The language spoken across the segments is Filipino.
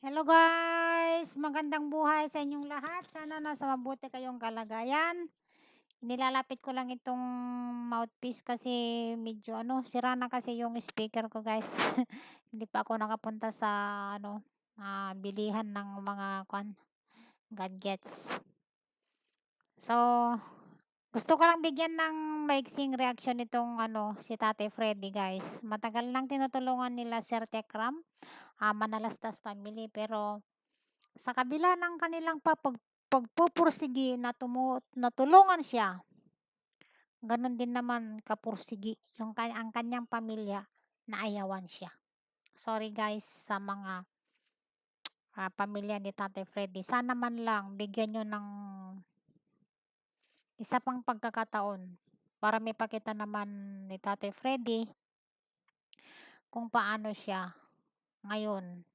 Hello guys! Magandang buhay sa inyong lahat. Sana nasa mabuti kayong kalagayan. Nilalapit ko lang itong mouthpiece kasi medyo sira na kasi yung speaker ko guys. Hindi pa ako nakapunta sa bilihan ng mga gadgets. So, gusto ko lang bigyan ng maiksing reaction itong si Tate Freddy guys. Matagal nang tinutulungan nila Sir Tekram, Manalastas family, pero sa kabila ng kanilang pagpupursigi na natulungan siya, ganon din naman kapursigi ang kanyang pamilya na ayawan siya. Sorry guys sa mga pamilya ni Tate Freddy. Sana man lang bigyan nyo ng isa pang pagkakataon para may pakita naman ni Tate Freddy kung paano siya ngayon.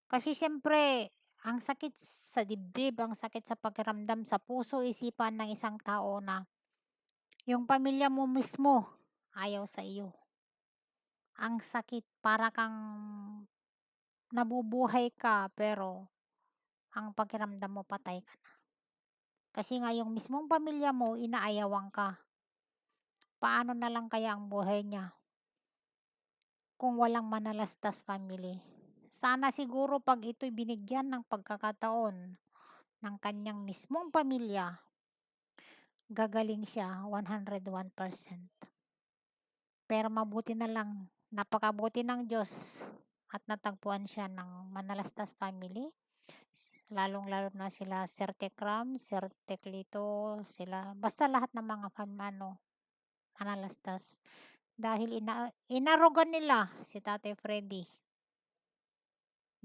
Kasi siyempre, ang sakit sa dibdib, ang sakit sa pakiramdam sa puso, isipan ng isang tao na yung pamilya mo mismo ayaw sa iyo. Ang sakit, para kang nabubuhay ka pero ang pakiramdam mo patay ka na. Kasi nga yung mismong pamilya mo inaayawang ka. Paano na lang kaya ang buhay niya kung walang Manalastas family? Sana siguro pag ito'y binigyan ng pagkakataon ng kanyang mismong pamilya, gagaling siya 101%. Pero mabuti na lang, napakabuti ng Diyos at natagpuan siya ng Manalastas family. Lalong-lalo na sila Sir Tekram, Sir Teklito, sila, basta lahat ng mga Manalastas. Dahil inarugan nila si Tate Freddy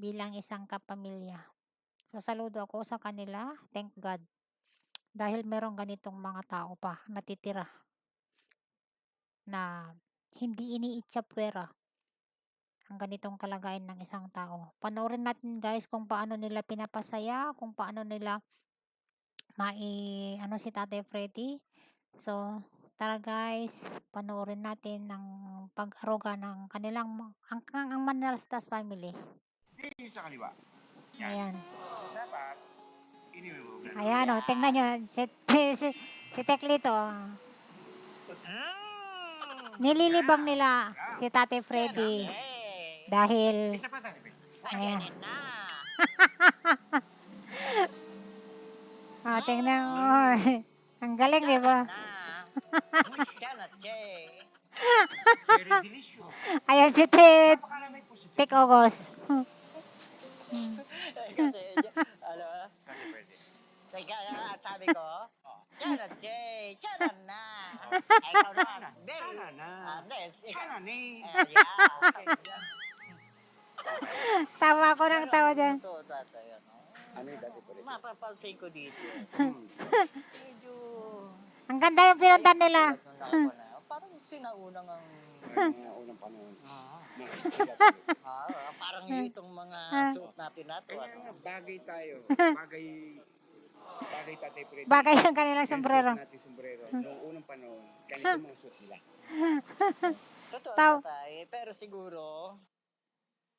bilang isang kapamilya. So, saludo ako sa kanila. Thank God. Dahil merong ganitong mga tao pa natitira na hindi iniitsapwera ang ganitong kalagayan ng isang tao. Panoorin natin guys kung paano nila pinapasaya, kung paano nila si Tate Freddy. So, tara guys, panoorin natin ang pag-aruga ng kanilang ang Manalastas family. Dito sa kaliwa. Ayan. Dapat, iniwi mo. Ayan o, tingnan nyo. Si Teklito. Nililibang nila si Tate Freddy. Dahil, Isa pa tayo. ayan. Tingnan mo. Ang galing, di ba? Very delicious. Ayan si Napakalamig po si Tik Ogos. Kasi, ano, Tate Freddy. teka, sabi ko, Charot, Jay, charot na. Ikaw naman, very, Sana na. this, Sana ni. yeah. Tawa ko ng tawa dyan. Totoo, tatay, ano. Ano yung Tate Freddy? Mapapansin ko dito, medyo, Ang ganda yung pinuntan nila. parang sinaunang ang, Mga unang panahon. Mga estila. parang itong mga suot natin nato, Kaya ano. nga, bagay tayo. Bagay Tate Freddy. Bagay yung kanilang Yung sombrero. suot natin sombrero. Noong unang panahon, ganito mga suot nila. Totoo, Taw. tatay, pero siguro,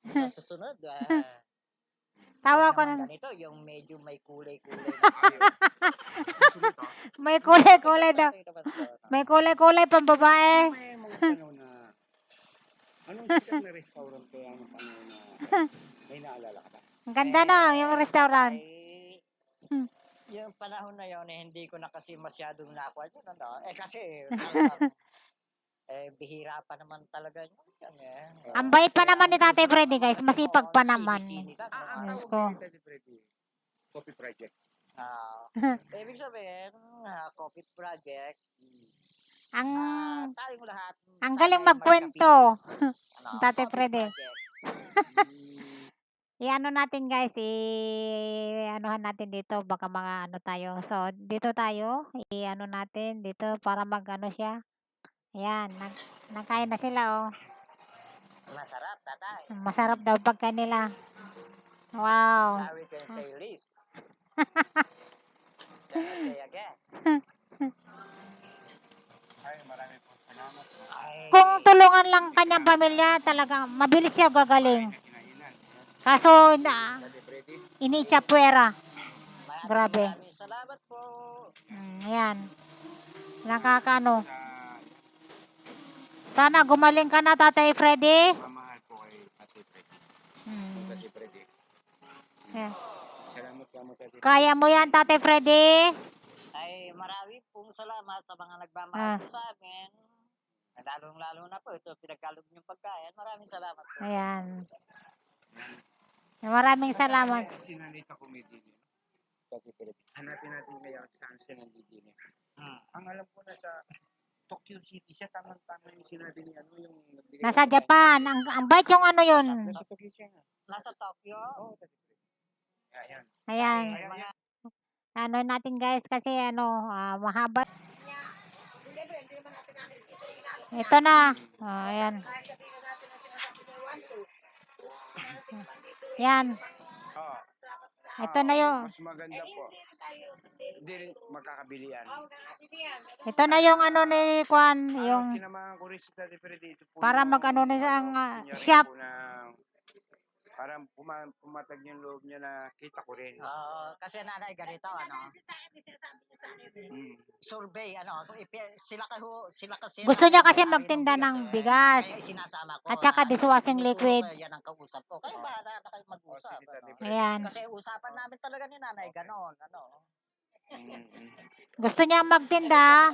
sa susunod, Tawa huwag ko naman ng... ganito, yung medyo may kulay-kulay na Ayaw. Susunod ha. May kulay-kulay daw. May kulay-kulay pang babae. May mga panahon na anong sikat na restaurant kaya ng panahon na may naalala ka ba? Ang ganda na yung restaurant. Yung panahon na yun, hindi ko na kasi masyadong nakuha yun. Kasi, talagang, bihira pa naman talaga yun. Ang bait pa naman ni Tate Freddy guys. Masipag pa naman. Diyos ko. Tate Freddy? Coffee Project. Ibig sabihin, Coffee Project, Ang tayong lahat. ang galing magkwento. Tate Freddy. I-ano natin guys, i-anuhan natin dito, baka mga tayo. So, dito tayo, i-ano natin dito para mag-ano siya. Ayan, nagkain na sila oh. Masarap, tatay. Masarap daw pagka nila. Wow. Now we can say least. Cannot say again. Ay, marami po salamat. Ay, Kung tulungan lang kanyang pamilya, talagang mabilis siya gagaling. Kinainan. Kaso, na, Tati Freddy. inichapwera. Grabe. Maraming salamat po. Ayan. Nakakaano. Sa Sana gumaling ka na, Tatay Freddy. mamahal po kay Tati Freddy. Hmm. Tati Freddy. Ayan. Salamat ka mo, Tati Freddy. Kaya mo yan, Tatay Freddy. Ay marami pong salamat sa mga Ah. nagmamahal po sa amin. Lalong-lalo na po ito, pinagkalog niyong pagkain. Maraming salamat po. Ayan. Maraming salamat. Sinalita comedian. Tati Freddy. Hanapin natin ngayon saan siya nandidini. Ang alam ko na sa Tokyo City siya, tamang-tama yung sinabi ni ano, yung nagbigay Nasa ng Japan. Ang bait yung ano yun. Nasa Tokyo siya nga. Nasa Tokyo. Oo, Tati Freddy. Ayan. Ayan. Ay, mga Ano natin guys kasi ano, mahaba. Ito na. Ayan. Yan. Oo. Ito na yung, Mas maganda po. Hindi rin makakabilian. ito na yung ano ni Kwan, yung Sinamahan ko rin si Tati Freddy dito po. para yung, mag-ano na ang sinyarin shop. po ng- parang pumatag yung loob niya na kita ko rin. kasi nanay ganito, ano, survey, ano, sila kasi Gusto niya kasi may-ari magtinda bigas, ng eh. bigas. Kaya isinasama ko At saka na, dishwashing tinuturo liquid. ko, yan ang kausap ko. Kaya bahala na kayo mag-usap. sige, Tati Ano. Freddy. Ayan. Kasi usapan namin talaga ni nanay, ganon, ano. Gusto niya magtinda.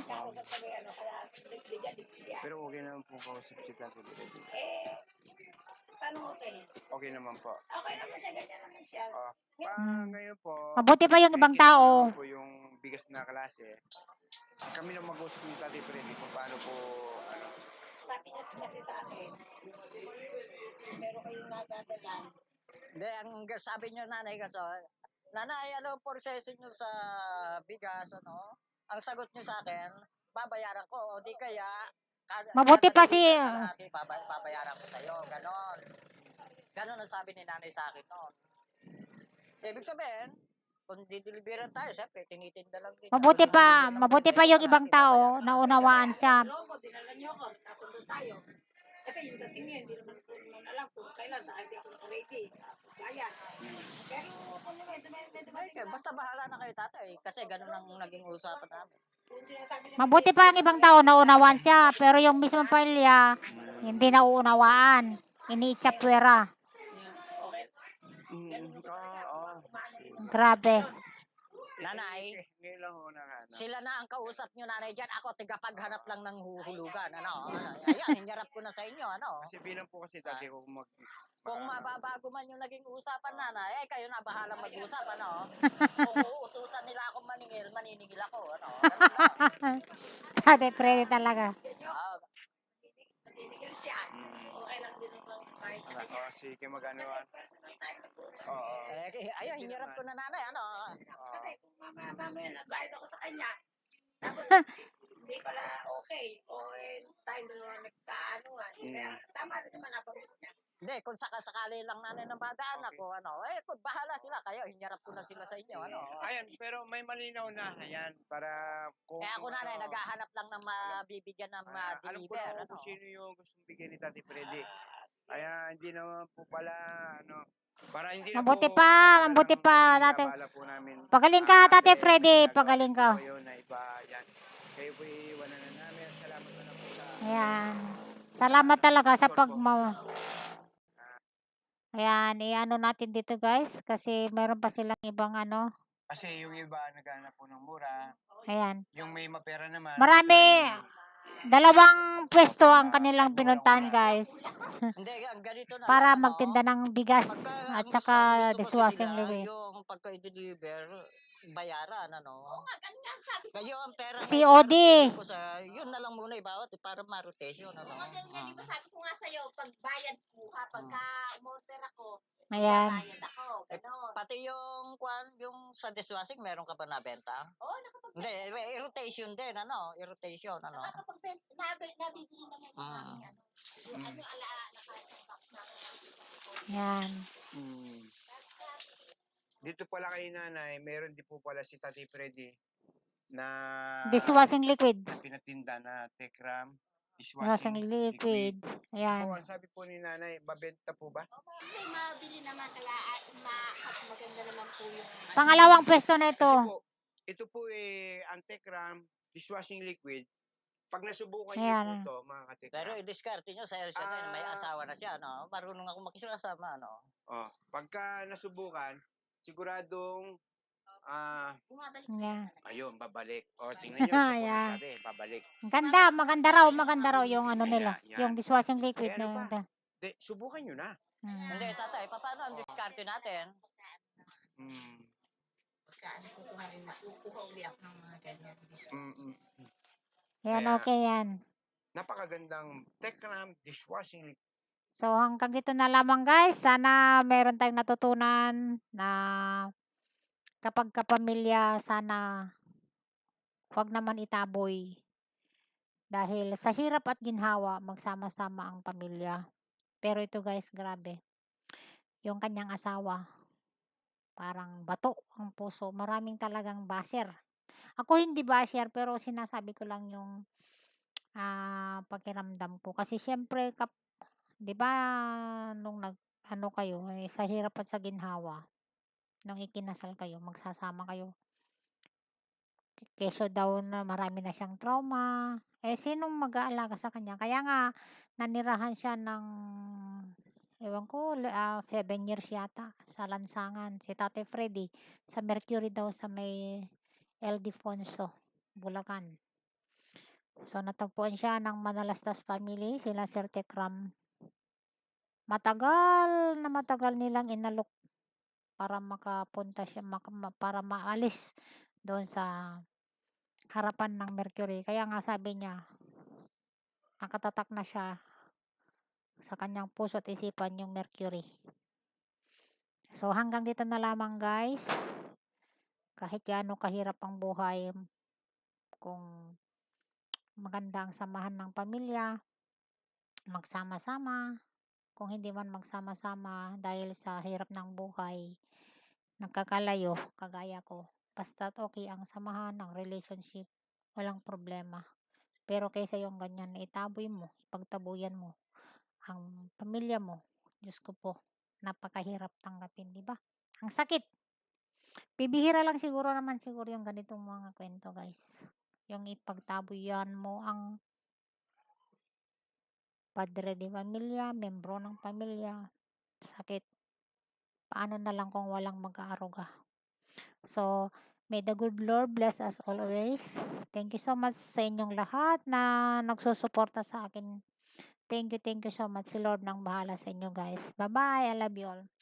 Pero okay naman po kausap si Tati Freddy. Paano okay? Okay naman po. Okay naman siya, ganyan naman siya. Ngayon po, Mabuti pa yung ibang nakikita ko tao. naman po yung bigas na klase. Kami na mag-usap ni Tati Freddy kung paano po, ano, Sabi niya kasi sa akin, meron kayong nadadalan. Hindi, ang sabi niyo nanay kasi, nanay, ano ang proseso niyo sa bigas, ano? Ang sagot niyo sa akin, babayaran ko, o di kaya, Mabuti pa kada si- deliver kalahati, babayaran ko sa'yo, ganon. Ganon ang sabi ni nanay sa akin noon. Ibig sabihin, kung dideliveran tayo, siyempre, tinitinda lang din. Mabuti Kung pa, deliver ng mabuti pa pwede, yung ibang kalahati tao babayaran na ko. unawaan siya. Ano mo, dinala niyo ako, kasundo tayo. Kasi yung dating niya, hindi naman ko naman alam kung kailan, saka hindi ako naka-ready sa pagbayan. Pero kung may dumating na, Basta bahala na kayo tatay, kasi ganon ang naging usapan namin. kung sinasabi niya, Mabuti pa ang ibang tao na unawaan siya. Pero yung mismong pamilya, hindi na uunawaan. Iniitsapwera. okay, Grabe. Nanay, ngayon lang ho na ano. sila na ang kausap nyo nanay dyan. Ako, tigapaghanap lang ng huhulugan. Ano? Ayan, hinyarap ko na sa inyo. Ano? Kasi bilang po kasi dati ko Kung mababago man yung naging usapan nanay, kayo na bahala mag-usap. Ano? Kung uutusan nila akong maningil, maniningil ako. Ano? Ganun lang. Tatay Freddy talaga. Ah, nandidigil siya. Okay lang din ang kahit siya. sige magano. Kasi personal tayo nag-uusap. Oo. ayan, hinyarap ko na nanay. Ano? Kasi kung mamaya nagbayad ako sa kanya, tapos hindi pala okay, o tayo dalawa nagkaanuhan. Kaya tama rin naman napamit niya. Hindi, kung sakasakali lang nanay na madaan ako, ano, kung bahala sila kayo, hinyarap ko na sila sa inyo, ano. Ayan, pero may malinaw na. Ayan, para kung... Kaya ako nanay, naghahanap lang ng mabibigyan ng alam ko ma-deliver, na ano. kung sino yung gustong bigyan ni Tati Freddy. Kaya hindi naman po pala, ano... Para hindi na Mabuti po pa, makakala mabuti ng pa, pamilya, Tatay. abala po namin. Pagaling ka, Tatay Freddy, pagaling ka. Kayo na iba, yan. Kayo po iiwanan na namin. Salamat na po sa... Ayan. Salamat talaga sa Ayan, i-ano natin dito guys. Kasi meron pa silang ibang ano. Kasi yung iba naghanap po ng mura. Ayan. Yung may mapera naman. Marami. Dalawang pwesto ang kanilang pinuntahan guys. Hindi, ang ganito na Para lang, ano, magtinda ng bigas at saka gusto ko sa dishwashing nila, liquid. yung pagka-deliver, bayaran, ano. Oo nga, ganun nga sabi ko. Kayo ang pera Si na Odi. ko sa, yun na lang muna ibawat para ma-rotation, ano. Ganun nga, di ba sabi ko nga sa'yo, pag bayad ko, pagka umorder ako, Ayan. bayad ako, gano'n. Pati yung sa dishwashing, meron ka ba nabenta? Oo, Hindi, rotation din, ano, rotation, ano. nabibili naman ko namin, ano. Yung ano, naka-stock na. Ayan. Dito pala kay nanay, meron din po pala si Tati Freddy na Dishwashing liquid. pinatinda na Tekram. Dishwashing dishwashing liquid. liquid. Ayan. Ang sabi po ni nanay, babenta po ba? Hindi, mabili naman kaya maganda naman po yung Pangalawang pwesto na Kasi ito. po, ito po ang Tekram dishwashing liquid. Pag nasubukan niyo po Ayan. ito, mga katekram. Pero i-discarte nyo sa Elsa na yun, may Ah. asawa na siya, no? Marunong ako makisama, no? Pagka nasubukan, siguradong bumabalik Ayan. ayun, babalik. Tingnan niyo, siya po Ayan. nagsabi, babalik. Maganda raw yung ano nila, Yan. yung dishwashing liquid Eh, ano na. subukan niyo na. Hindi, tatay, paano ang diskarte natin? pagkaan kukuha rin na kukuha uli ako ng mga ganyan. Ayan, Kaya- okay yan. Napakagandang Tekram dishwashing liquid. So hanggang dito na lamang guys. Sana meron tayong natutunan na kapag kapamilya, sana huwag naman itaboy. Dahil sa hirap at ginhawa, magsama-sama ang pamilya. Pero ito guys, grabe. Yung kanyang asawa, parang bato ang puso. Maraming talagang basher. Ako hindi basher, pero sinasabi ko lang yung pakiramdam ko. Kasi syempre, 'di ba nung kayo, sa hirap at sa ginhawa, nung ikinasal kayo, magsasama kayo. Keso daw na marami na siyang trauma. Sinong mag-aalaga sa kanya? Kaya nga, nanirahan siya ng, ewan ko, 7 years yata sa lansangan. Si Tate Freddy, sa Mercury daw sa may El Defonso, Bulacan. So, natagpuan siya ng Manalastas family, sila Sir Tekram. Matagal nilang inalok para makapunta siya, para maalis doon sa harapan ng Mercury. Kaya nga sabi niya, nakatatak na siya sa kanyang puso at isipan yung Mercury. So, hanggang dito na lamang guys. Kahit gaano kahirap ang buhay, kung maganda ang samahan ng pamilya, magsama-sama. Kung hindi man magsama-sama dahil sa hirap ng buhay, nagkakalayo, kagaya ko. Basta't okay ang samahan ng relationship, walang problema. Pero kaysa yung ganyan na itaboy mo, ipagtabuyan mo ang pamilya mo, Diyos ko po, napakahirap tanggapin, di ba? Ang sakit. Bibihira lang siguro yung ganitong mga kwento guys. Yung ipagtabuyan mo ang padre de pamilya, membro ng pamilya. Sakit. Paano na lang kung walang mag-aaruga? So, may the good Lord bless us always. Thank you so much sa inyong lahat na nagsusuporta sa akin. Thank you so much. Si Lord nang bahala sa inyo guys. Bye-bye. I love you all.